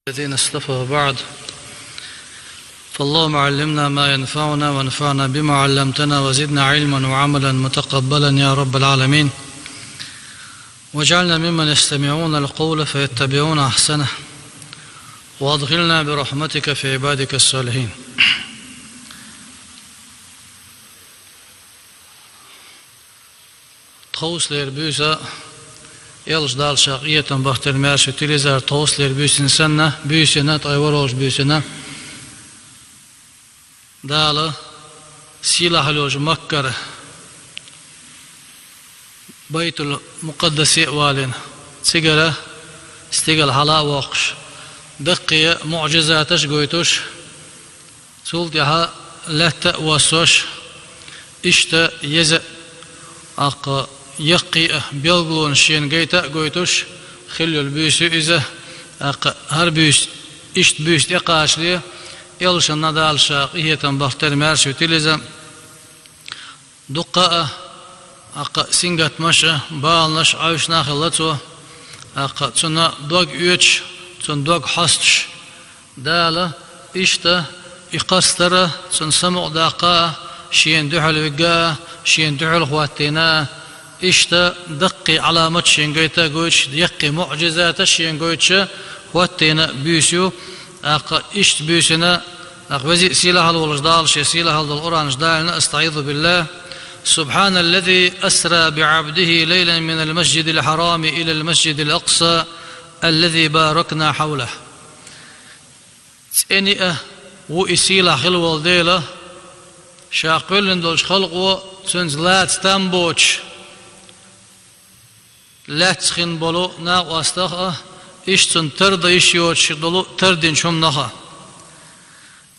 الذين اصطفى بعد فاللهم علمنا ما ينفعنا وانفعنا بما علمتنا وزدنا علما وعملا متقبلا يا رب العالمين، واجعلنا ممن يستمعون القول فيتبعون أحسنه، وادخلنا برحمتك في عبادك الصالحين. Tavsler büyüse yalnız dal şakiyetten bahtermer şu tilizar tavsler büyüsün senna büyüsüne tayvar olmuş büyüsüne dalı silahlı olmuş Makkara Baytul Mukaddesi valin sigara istigal hala vakş دقية معجزاتش قويتوش سولتها لتا واسوش اشتا يزا اقا يقي بيلغلون شين قيتا قويتوش خلو البيسو إذا اقا هر بيس اشت بيس اقاش ليه يلش النضال شاقية بختر مارشو تلزا دقاء اقا سنغت مشا بالنش عوش ناخلتو اقا تسنا دوغ يوش صندوق حصش دالة إشتا يقصترة صن سمع داقا شين دحل وقا شين دحل خواتينا إشتا دقي علامة شين قيتا قويتش يقي معجزات شين قويتش خواتينا بيسيو أقا إشت بيسينا أقوزي سيلة هالولجدال شي سيلة هالقرآن جدالنا استعيذ بالله سبحان الذي أسرى بعبده ليلا من المسجد الحرام إلى المسجد الأقصى الذي باركنا حوله تسأني وإسيلا خلو الديلة شاقلن دولش خلقو تنزلات تنبوش لا تسخن بلو ناق واستخ إشتن ترد إشيوش دولو تردين شم نخا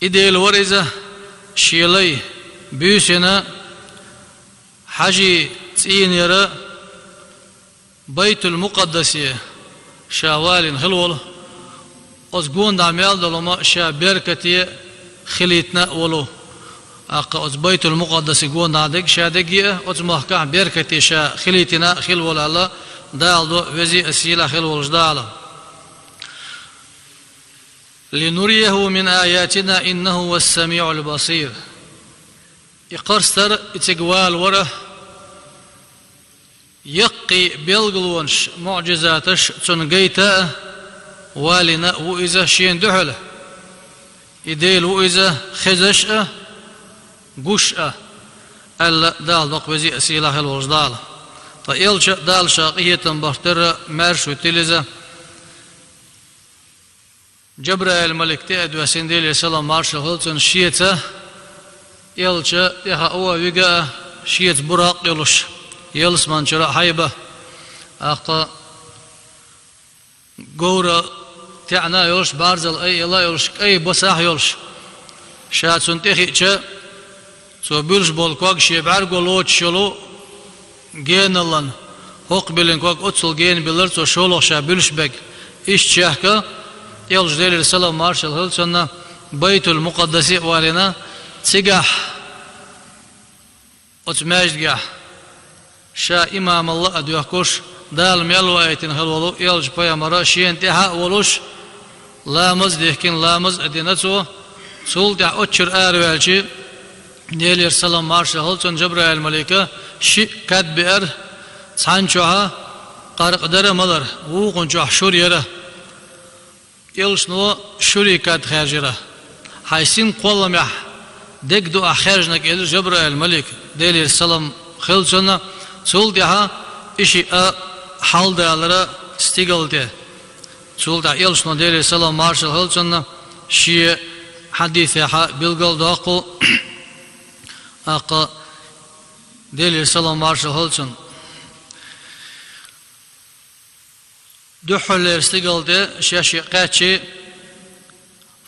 إديل ورزة شيلي بيسنا حجي تسين يرى بيت المقدسية شاوالين خلول أزقون دعميال دلما شا بركتي خليتنا ولو أقا أز بيت المقدس يقون دعدك شا دقيقة أز محكا بركتي شا خليتنا خلول الله دال دو وزي أسيلة خلول جدالة لنريه من آياتنا إنه هو السميع البصير يقرستر اتقوال وره يقي بيلغلونش معجزاتش تنقيتا والنا وإذا شين دحله إديل وإذا خزش قش ألا دال دقوزي أسيلة خلوش دال فإلش دال شاقية بختر مرش وتلزة جبرائيل الملك تأد وسنديل يسلم مارش خلطن شيتا إلش يخا أوا ويقا شيت براق يلش يلس من شراء حيبة أقا قورة تعنا يلش بارزل أي الله يلش أي بصاح يلش شاد سنتخي شا سو بيلش بولكوك شيبعر قولوت شلو جين اللان هوق بلنكوك أتصل جين بلرتو شلو شا بيلش بك إيش شاهكا يلش دير السلام مارشال هلسنا بيت المقدس والنا تسقح أتماجد قح شا إمام الله أدوكوش دال ميلو آيتين خلولو يلج بيا مرا شين تها ولوش لامز ديكين لامز أدينتو سولت أتشر آروالشي نيلير سلام مارشا هلتون جبرائيل الملكة شي كاد بئر سانشوها قارق در مدر وقنشوح شوريرا يلش نو شوري كاد خارجرا حيسين قولم يح ديك دو أخارجنك إلو جبرائيل الملك نيلير سلام خلتون سولتها إشي حال دالرا ستيغلتي سولتا يلشنو ديري سلام مارشال هلتشن شي حديثي بيلغل داقو أقا ديري سلام مارشال هلتشن دحل ستيغلتي شاشي قاتشي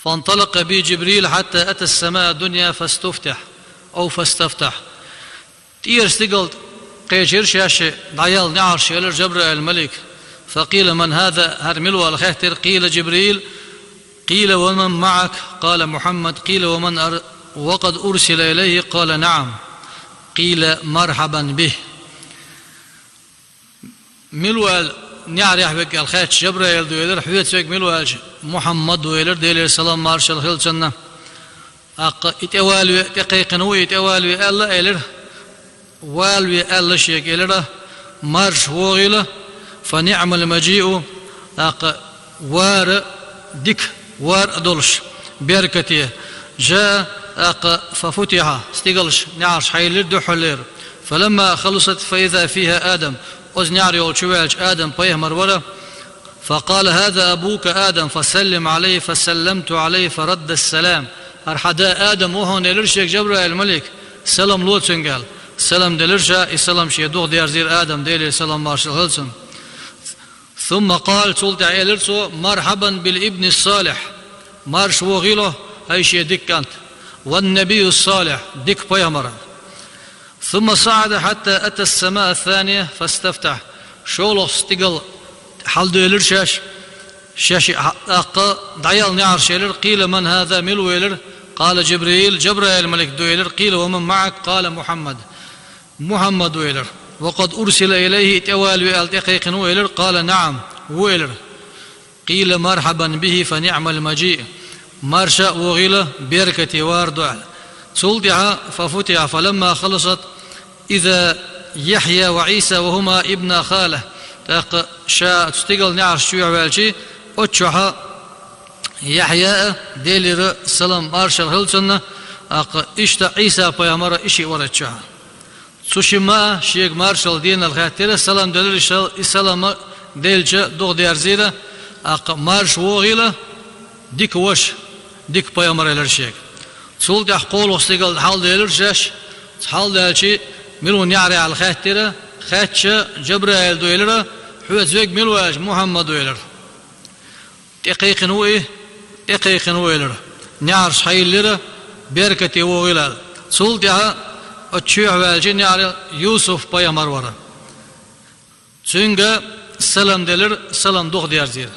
فانطلق بي جبريل حتى أتى السماء الدنيا فاستفتح تير ستيغلت قيشير شاشي دعيال نعر شيلر جبرائيل الملك فقيل من هذا هرملوا الخيتر قيل جبريل قيل ومن معك قال محمد قيل وقد أرسل إليه قال نعم قيل مرحبا به ملوال نعرف بك الخيت جبرائيل دويدر حويت بك ملوال محمد ويلر ديلي سلام مارشال هيلسن اتوالوي تقيقنوي اتوالوي ألا إلر والوي ألا شيك إلر مارش وغيله فنعم المجيء وار ديك وار أدولش بيركتيه جاء ففتح استيقلش نعرش حيلر دحلير فلما خلصت فإذا فيها آدم أزنعري وشوالج آدم بيهمر ولا فقال هذا أبوك آدم فسلم عليه فسلمت عليه فرد السلام أرحدا آدم وهون يلرشيك جبرائيل الملك سلام لوتسن قال سلام دلرشا السلام شيدوغ ديار زير آدم ديلي سلام مارشل هلسن ثم قال سلطة إلرسو مرحبا بالابن الصالح مارش وغيله هاي شيء ديك كانت والنبي الصالح ديك بيهمر ثم صعد حتى أتى السماء الثانية فاستفتح شولو استقل حال دويلر شاش دعيال نعر شيلر قيل من هذا ملويلر قال جبرائيل الملك دويلر قيل ومن معك قال محمد ويلر وقد أرسل إليه توال والتقيق ويلر قال نعم ويلر قيل مرحبا به فنعم المجيء مرشا وغيله بيركة واردع سلطع ففتح فلما خلصت إذا يحيى وعيسى وهما ابن خاله شا تستقل نعر شوع والشي أتشوها يحيى ديلر سلام مارشال هيلسن إشتا عيسى بيامر إشي ورتشوها سوشما شيخ مارشال دين الخاترة سلام ديلر سلام ديلج دوغ ديار زيرة مارش وغيلة ديك وش ديك بيامر الشيخ سولت أحقول واستقل حال ديلر جاش حال ديلشي ملون يعري على الخاترة خاتش جبرائيل دويلر حوت زوج ملواج محمد ويلر تقيق نويلر نعرش حيلر بيركتي وغيلر سلطها أتشوع والجي نعر يوسف بيامر ورا سنجا سلام دلر سلام دوغ ديار زير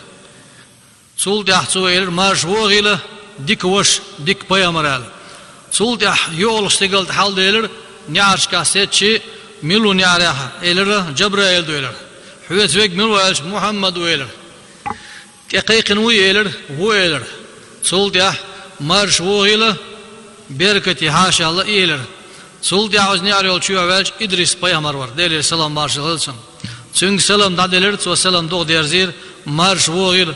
سلطها سويلر مارش وغيلر ديك وش ديك بيامر سلطها يول استقلت حال دلر نعرش كاسيتشي ملو نعرها إلر جبرائيل دويلر حوت زوج ملواج محمد ويلر تقيق ويلر ويلر سلطة مارش وغيلة بيركتي حاشا الله إيلر سلطة عزني عريول شو عواج إدريس بيامر ور ديلي سلام مارش هلسن سنگ سلام دادلر تو سلام دوغ ديار زير مارش وغيل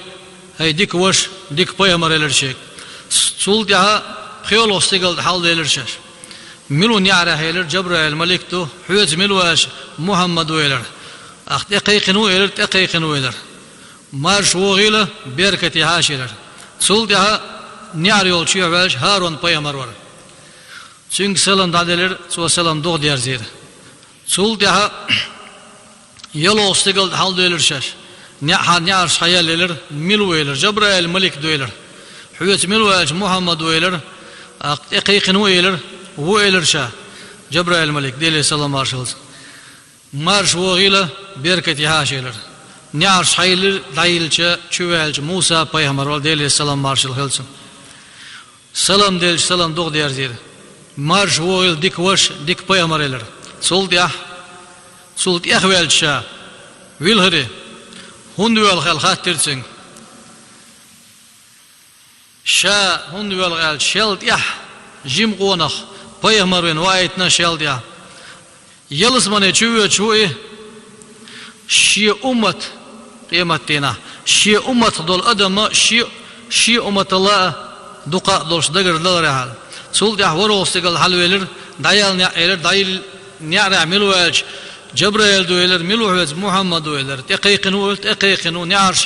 هاي ديك وش ديك بيامر إلر شيك سلطة خيول استقل حال ديلر شاش ملو نعرة هيلر جبرائيل الملك تو حوت ملواج محمد ويلر تقيق ويلر مارش وغيلة بيركتي هاشيلر سلطها نعريول شو عواج هارون بيامر ور سنگ سلام دادلر تو سلام دوغ ديار زير سلطها يلو استقل حال ديلر شاش نعرش حياليلر ملو ويلر جبرائيل الملك دويلر حوت ملواج محمد ويلر تقيق ويلر شا جبرائيل الملك ديلي سلام مارش وغيلة بيركتي هاشيلر نعرش حيلر دايلچ چوالچ موسى بيامر ديلي سلام مارشال هيلسن سلام ديل سلام دوغ ديار زير مارش وغيل ديك وش ديك بيامر إلر سلط اخوال شا ويلهري هندوال خال خاترسن شا هندوال خال شلت جيم قونخ بيامر وين وايتنا شلت يلس مني چوي شي أمة قيمتنا شي أمة دول أدم شي أمة الله دقاء دولش دقر دلرها سولت أحوره استقل حلويلر دايل نعرع ملواج جبرائيل دويلر ملواج محمد دويلر تقيقنو نعرش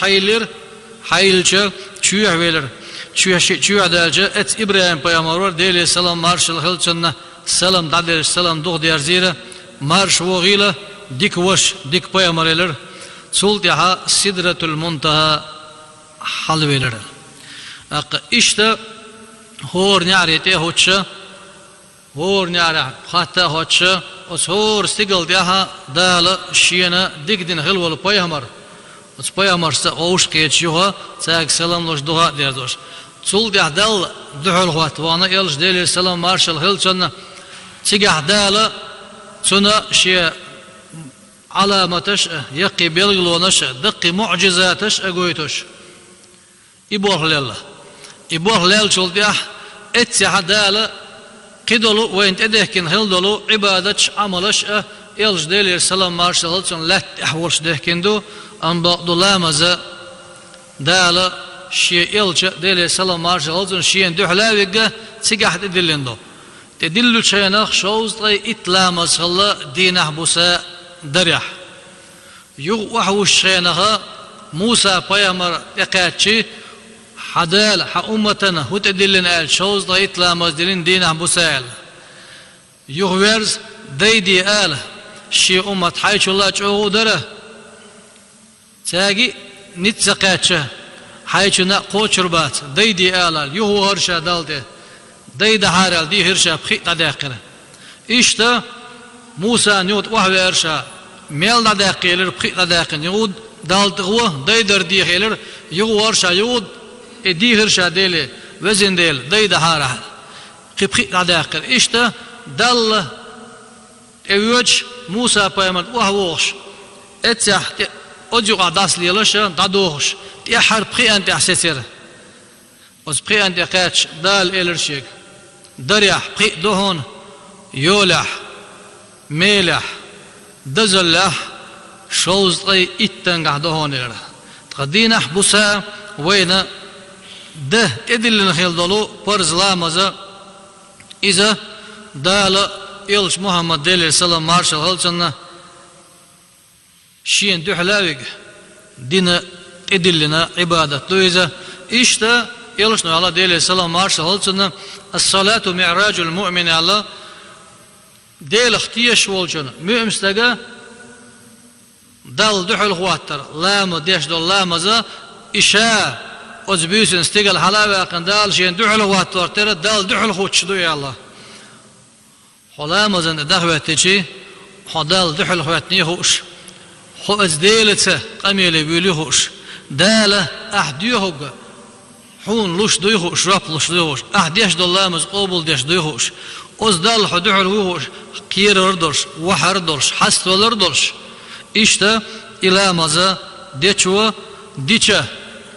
حيلش شويح ويلر شويح دالجة ات إبراهيم بيامرور ديلي سلام مارشال هلتشن سلام دادر سلام دوغ ديار زيرة مارش وغيلة ديك وش ديك بيامريلر سلطها سدرة المنتهى حلويلر إشتا هور نعريته هوتشا هور نعري حتى هوتشا هور استقل ديها دال شينا ديك دين غلول بيامر بيامر سأوش كيتشوها ساق سلام لوش دوها ديردوش سلطها دال دحول خوات وانا يلش ديلي سلام مارشال هيلتشن تيجح دال سنة شيء علامتش يقي بيلغلونش دقي معجزاتش أقويتش إبوه لله إبوه لله شلديه اتسع دالة قدلو وين تدهكن هلدلو عبادتش عملش يلج ديلي السلام مارشالتون لا تحولش دهكندو أن بقدو مزا دالة شي يلج ديلي السلام مارشالتون شيين دحلاويقة تسيقح تدلندو تدلو شيناخ شوز طي إتلامز خلا دينه بوسا دريح يغوحوش شيناخ موسى بيامر يقاتشي حدال أمتنا وتدلن آل شوز طي إتلامز دلين دينه بوسا يغويرز ديدي آل شي أمت حيث الله تشوه دره تاقي نتسقاتشه حيث نقوش ربات ديدي آل يهو هرشا دالته ديدا حارل دي هرشا بخيط داقره إشتا موسى نيوت وحوي هرشا ميل داقيلر بخيط داقن يود دالت غوه ديدر دي خيلر يهو هرشا يود دي هرشا ديلي وزن ديل ديدا حارل بخيط داقر إشتا دل اوج موسى بيمن وهوش اتسح اجو قداس ليلش دادوش تي حرب خي انت احسسر وز خي انت قاتش دال الرشيك دريح خي دهون يولح ميلح دزلح شوز طي اتنغ دهون تقدينا بوسا وين ده ادل نخيل دلو برز لامزا اذا دال إلش محمد ديلي السلام مارشال هلسنا شين دحلاويق دينا إدلنا عبادة تويزة إشتا إلش نو الله ديلي السلام مارشال هلسنا الصلاة معراج المؤمن على ديل اختيش والجنة مؤمستقى دال دحل خواتر لام ديش دول لامزا إشاء أزبيوسن استقل حلاوة قندال شين دحل خواتر ترى دال دحل خوتش دو يا الله حلامزن دعوتي حدال دحل خواتني هوش خو ازديلته قميل بيلي هوش داله احديهوغ حون لوش دويهوش راب لوش دويهوش احديش دولامز قوبل ديش دويهوش اوز دال حدحل هوش كير اردرش وحردرش حست ولردرش işte ilamaza deço diçe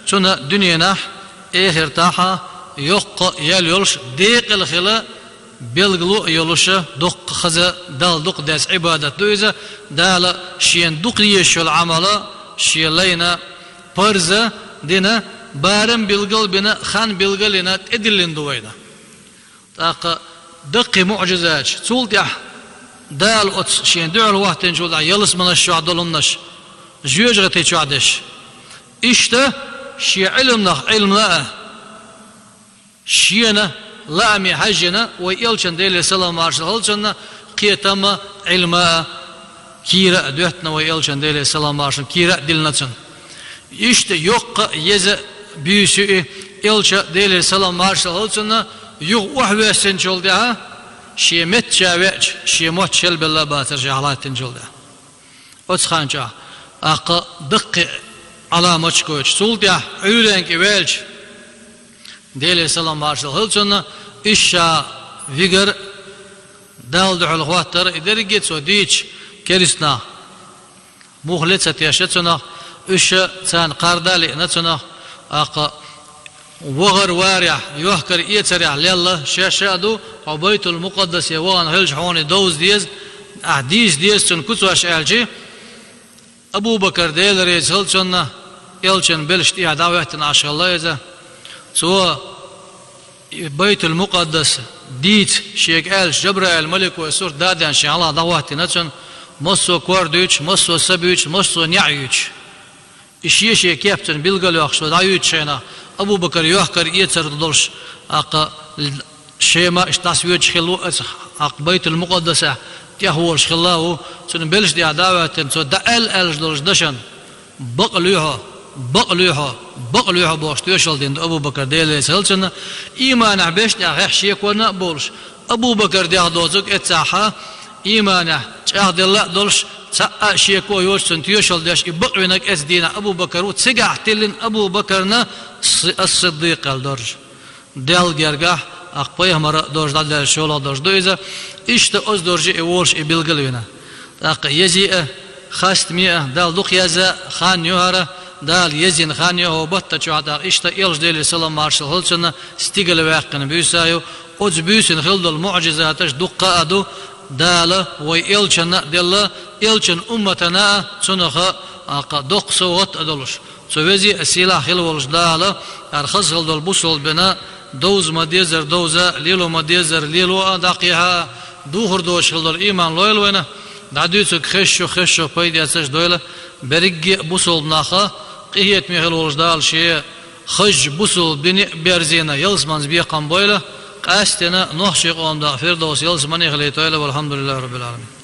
çuna dünyana ehirtaha yok yel yolş deqil xila belglu yoluşa duq xaza dal duq des ibadat duiza dal şien duq yeşol amala şilayna parza dina barım bilgil bina xan bilgilina edilin duwayda taqa دقي معجزات سولتح دال أت شين دعل وقتين جودا يلس من الشعب دلناش جيوجة تيجادش إشته شي علم لا شينا لا مي حجنا ويلشن ديل السلام مارش هلشنا قيتما علما كيرا دوتنا ويلشن ديل السلام مارش كيرا دلناتن إشته يق يز بيسو يلشا ديل السلام مارش هلشنا يو وحوسن جولدا شي متجاوج شي موتشل بالله باتر جهلات جولدا وتخانجا اق دق على مچكوچ سولدا اورنك ويلج ديل السلام مارشال هلسون اشا فيجر دالد الخواتر ادرجت سوديچ كريسنا مخلصه تياشتنا اش سان قردالي نتنا اق وغر وارع يحكر يتسرع لله شاشادو وبيت المقدس يوان هلج حوني دوز ديز احديث ديز تن كتواش الجي ابو بكر ديل ريز هلچنا يلچن بلشت دعوتنا عشان الله اذا سو بيت المقدس ديت شيخ الش جبرائيل ملك وسور دادان شان الله دعوتنا تن مصو كوردوچ مصو سبيچ مصو نيعيچ اشيشي كابتن بيلغلو اخشو دايوچنا أبو بكر يحكر يتسر دولش أق شيما اشتاسويج خلو أق بيت المقدسة تيهولش خلاو سن بلش دي عداوة سو دال ألش دولش دشن بقلوها بوش تيوشل دين أبو بكر ديلي سهلسن إيمان عبيش نعيح شيكونا بولش أبو بكر دي عدوزك اتساحا إيمان عهد الله دولش سأ شيكو يوشن تيوشل ديش يبقوينك اس دينا أبو بكر وتسقع تلين أبو بكرنا الصديق الدرج دال جرجح أقبيه مرة درج دال شولا درج دويزا إشت أز درج إولش إبلغلونا أق يزي خاست مية دال دق يزا خان يهرة دال يزين خان يهو بطة شعتا إشتا إلش ديلي سلام مارشل هلسنا ستيقل واقن بيسايو أوز بيسن خلد المعجزاتش دقا أدو دال ويلشن دل إلشن أمتنا سنخ دق صوت أدلش سوزي أسيلا خلولش دال أرخص خلد البصل بنا دوز مديزر دوزا ليلو مديزر ليلو أدقيها دوخر دوش خلد الإيمان لويل وينه دعديسك خشو بيدي أساش دويلة برقي بصل بناخا قهيت ميخل ولجدال شيء خج بصل بني بيرزينا يلزمانز بيقام بويلة قاستنا نوح شيء قوم دا فردوس يلزماني خليتويلة والحمد لله رب العالمين.